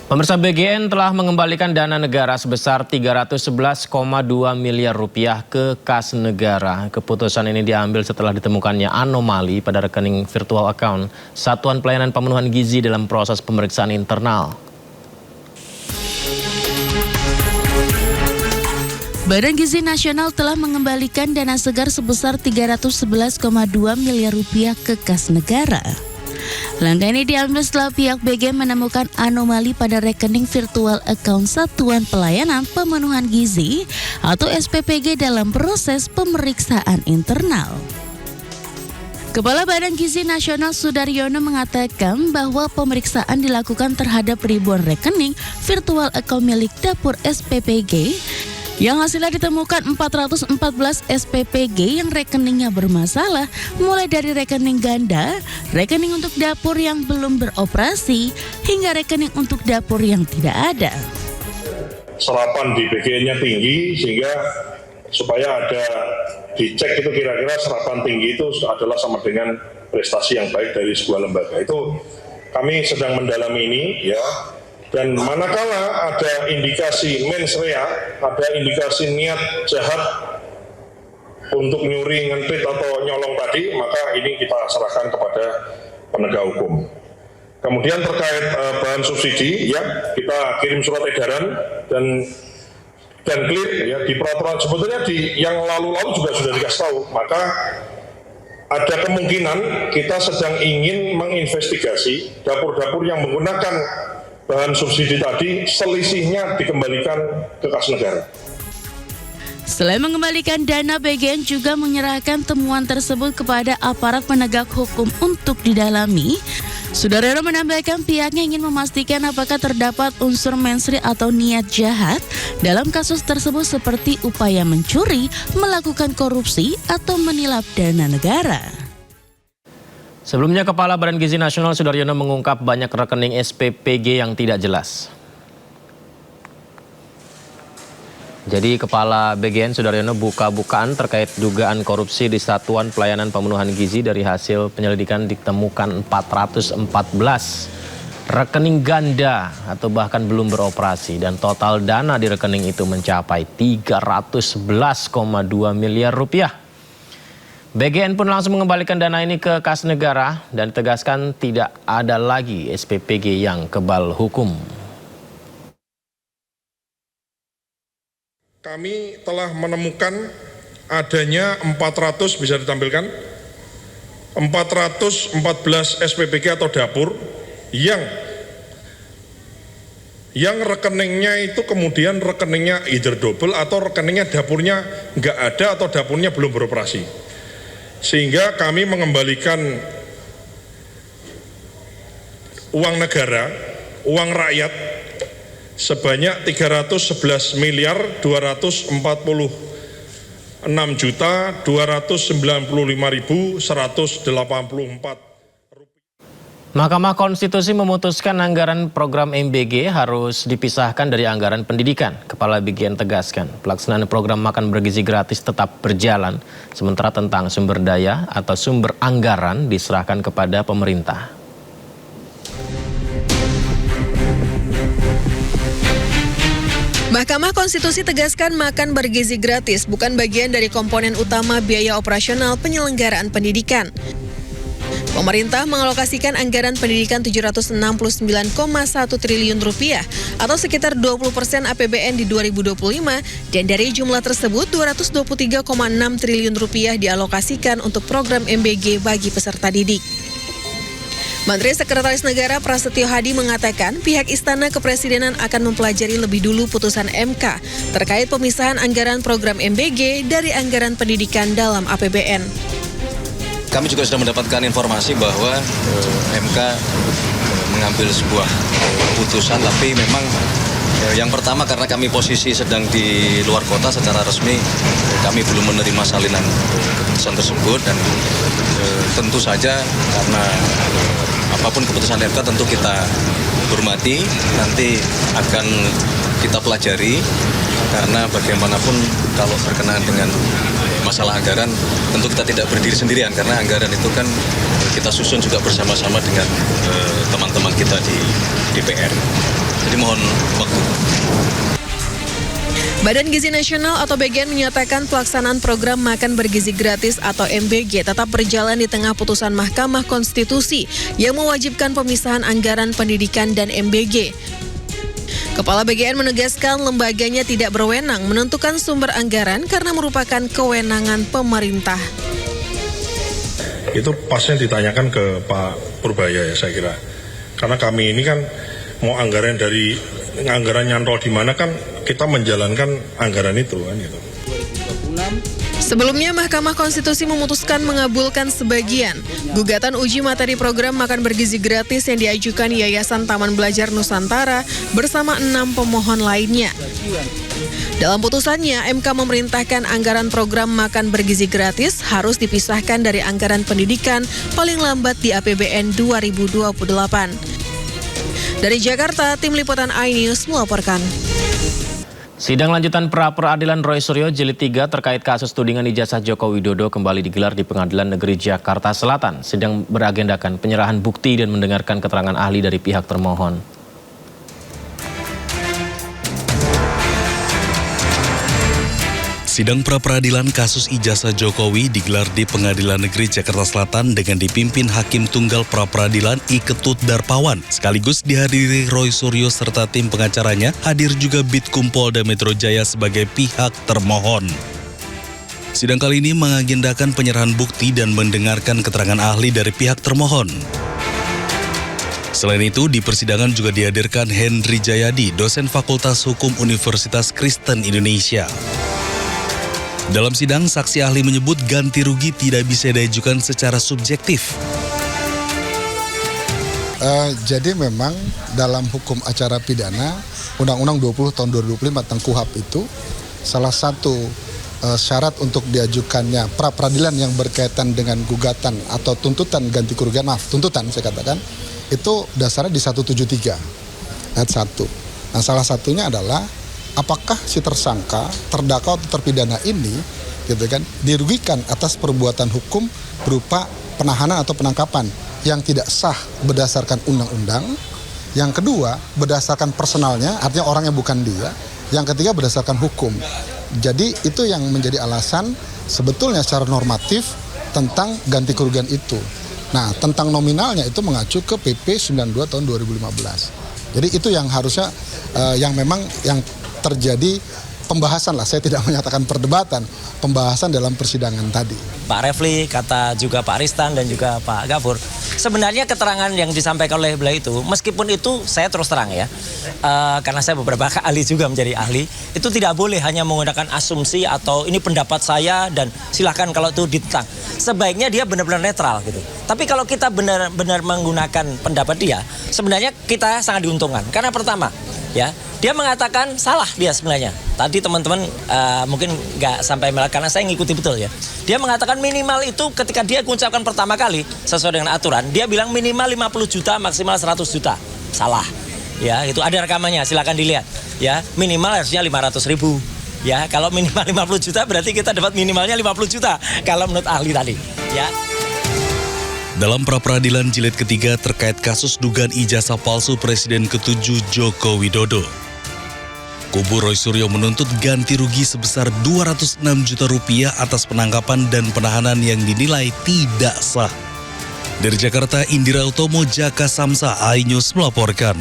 Pemirsa, BGN telah mengembalikan dana negara sebesar 311,2 miliar rupiah ke kas negara. Keputusan ini diambil setelah ditemukannya anomali pada rekening virtual account Satuan Pelayanan Pemenuhan Gizi dalam proses pemeriksaan internal. Badan Gizi Nasional telah mengembalikan dana segar sebesar 311,2 miliar rupiah ke kas negara. Langkah ini diambil setelah pihak BGN menemukan anomali pada rekening virtual account Satuan Pelayanan Pemenuhan Gizi atau SPPG dalam proses pemeriksaan internal. Kepala Badan Gizi Nasional Sudaryono mengatakan bahwa pemeriksaan dilakukan terhadap ribuan rekening virtual account milik dapur SPPG yang hasilnya ditemukan 414 SPPG yang rekeningnya bermasalah, mulai dari rekening ganda, rekening untuk dapur yang belum beroperasi, hingga rekening untuk dapur yang tidak ada. Serapan di BGN-nya tinggi sehingga supaya ada dicek itu kira-kira serapan tinggi itu adalah sama dengan prestasi yang baik dari sebuah lembaga. Itu kami sedang mendalami ini ya. Dan manakala ada indikasi mens rea, ada indikasi niat jahat untuk nyuri, ngentrit atau nyolong tadi, maka ini kita serahkan kepada penegak hukum. Kemudian terkait bahan subsidi, ya kita kirim surat edaran dan clear ya di peraturan, sebetulnya di yang lalu-lalu juga sudah dikasih tahu. Maka ada kemungkinan kita sedang ingin menginvestigasi dapur-dapur yang menggunakan bahan subsidi tadi, selisihnya dikembalikan ke kas negara. Selain mengembalikan dana, BGN juga menyerahkan temuan tersebut kepada aparat penegak hukum untuk didalami. Sudaryono menambahkan pihaknya ingin memastikan apakah terdapat unsur mensri atau niat jahat dalam kasus tersebut seperti upaya mencuri, melakukan korupsi, atau menilap dana negara. Sebelumnya, Kepala Badan Gizi Nasional Sudaryono mengungkap banyak rekening SPPG yang tidak jelas. Jadi Kepala BGN Sudaryono buka-bukaan terkait dugaan korupsi di Satuan Pelayanan Pemenuhan Gizi. Dari hasil penyelidikan ditemukan 414 rekening ganda atau bahkan belum beroperasi. Dan total dana di rekening itu mencapai 311,2 miliar rupiah. BGN pun langsung mengembalikan dana ini ke kas negara dan ditegaskan tidak ada lagi SPPG yang kebal hukum. Kami telah menemukan adanya 400, bisa ditampilkan, 414 SPPG atau dapur yang rekeningnya itu kemudian rekeningnya either double atau rekeningnya dapurnya nggak ada atau dapurnya belum beroperasi. Sehingga kami mengembalikan uang negara, uang rakyat sebanyak 311 miliar 246.295.184. Mahkamah Konstitusi memutuskan anggaran program MBG harus dipisahkan dari anggaran pendidikan. Kepala BGN tegaskan, pelaksanaan program makan bergizi gratis tetap berjalan, sementara tentang sumber daya atau sumber anggaran diserahkan kepada pemerintah. Mahkamah Konstitusi tegaskan makan bergizi gratis bukan bagian dari komponen utama biaya operasional penyelenggaraan pendidikan. Pemerintah mengalokasikan anggaran pendidikan 769,1 triliun rupiah atau sekitar 20% APBN di 2025, dan dari jumlah tersebut 223,6 triliun rupiah dialokasikan untuk program MBG bagi peserta didik. Menteri Sekretaris Negara Prasetyo Hadi mengatakan pihak Istana Kepresidenan akan mempelajari lebih dulu putusan MK terkait pemisahan anggaran program MBG dari anggaran pendidikan dalam APBN. Kami juga sudah mendapatkan informasi bahwa MK mengambil sebuah putusan, tapi memang yang pertama karena kami posisi sedang di luar kota secara resmi, kami belum menerima salinan keputusan tersebut, dan tentu saja karena apapun keputusan MK tentu kita hormati, nanti akan kita pelajari karena bagaimanapun kalau berkenaan dengan masalah anggaran, tentu kita tidak berdiri sendirian karena anggaran itu kan kita susun juga bersama-sama dengan teman-teman kita di DPR. Jadi mohon waktu. Badan Gizi Nasional atau BGN menyatakan pelaksanaan program makan bergizi gratis atau MBG tetap berjalan di tengah putusan Mahkamah Konstitusi yang mewajibkan pemisahan anggaran pendidikan dan MBG. Kepala BGN menegaskan lembaganya tidak berwenang menentukan sumber anggaran karena merupakan kewenangan pemerintah. Itu pasnya ditanyakan ke Pak Purbaya ya saya kira. Karena kami ini kan mau anggaran nyantol di mana kan kita menjalankan anggaran itu kan gitu. Sebelumnya Mahkamah Konstitusi memutuskan mengabulkan sebagian gugatan uji materi program makan bergizi gratis yang diajukan Yayasan Taman Belajar Nusantara bersama 6 pemohon lainnya. Dalam putusannya, MK memerintahkan anggaran program makan bergizi gratis harus dipisahkan dari anggaran pendidikan paling lambat di APBN 2028. Dari Jakarta, Tim Liputan iNews melaporkan. Sidang lanjutan pra-peradilan Roy Suryo Jilid 3 terkait kasus tudingan ijazah Joko Widodo kembali digelar di Pengadilan Negeri Jakarta Selatan. Sidang beragendakan penyerahan bukti dan mendengarkan keterangan ahli dari pihak termohon. Sidang pra-peradilan kasus ijazah Jokowi digelar di Pengadilan Negeri Jakarta Selatan dengan dipimpin Hakim Tunggal Pra-Peradilan I. Ketut Darpawan. Sekaligus dihadiri Roy Suryo serta tim pengacaranya, hadir juga Bitkum Polda Metro Jaya sebagai pihak termohon. Sidang kali ini mengagendakan penyerahan bukti dan mendengarkan keterangan ahli dari pihak termohon. Selain itu, di persidangan juga dihadirkan Henry Jayadi, dosen Fakultas Hukum Universitas Kristen Indonesia. Dalam sidang, saksi ahli menyebut ganti rugi tidak bisa diajukan secara subjektif. Jadi memang dalam hukum acara pidana, Undang-Undang 20 tahun 2025 tentang KUHP itu, salah satu syarat untuk diajukannya pra-peradilan yang berkaitan dengan gugatan atau tuntutan ganti kerugian, tuntutan saya katakan, itu dasarnya di 173 ayat 1. Nah, salah satunya adalah apakah si tersangka, terdakwa atau terpidana ini gitu kan dirugikan atas perbuatan hukum berupa penahanan atau penangkapan yang tidak sah berdasarkan undang-undang. Yang kedua, berdasarkan personalnya, artinya orangnya bukan dia. Yang ketiga, berdasarkan hukum. Jadi itu yang menjadi alasan sebetulnya secara normatif tentang ganti kerugian itu. Nah, tentang nominalnya itu mengacu ke PP 92 tahun 2015. Jadi itu yang harusnya yang memang yang terjadi pembahasan lah, saya tidak menyatakan perdebatan, pembahasan dalam persidangan tadi. Pak Refli, kata juga Pak Ristan dan juga Pak Gafur, sebenarnya keterangan yang disampaikan oleh beliau itu, meskipun itu saya terus terang ya, karena saya beberapa kali juga menjadi ahli, itu tidak boleh hanya menggunakan asumsi atau ini pendapat saya dan silahkan kalau itu ditentang. Sebaiknya dia benar-benar netral gitu. Tapi kalau kita benar-benar menggunakan pendapat dia, sebenarnya kita sangat diuntungkan. Karena pertama, ya, dia mengatakan salah dia sebenarnya. Tadi teman-teman mungkin nggak sampai melihat karena saya ngikuti betul ya. Dia mengatakan minimal itu ketika dia mengucapkan pertama kali sesuai dengan aturan, dia bilang minimal 50 juta, maksimal 100 juta. Salah. Ya, itu ada rekamannya, silakan dilihat. Ya, minimal harusnya 500.000. Ya, kalau minimal 50 juta berarti kita dapat minimalnya 50 juta kalau menurut ahli tadi. Ya. Dalam pra-peradilan jilid ketiga terkait kasus dugaan ijazah palsu Presiden ke-7 Joko Widodo, kubu Roy Suryo menuntut ganti rugi sebesar 206 juta rupiah atas penangkapan dan penahanan yang dinilai tidak sah. Dari Jakarta, Indira Utomo, Jaka Samsa, iNews melaporkan.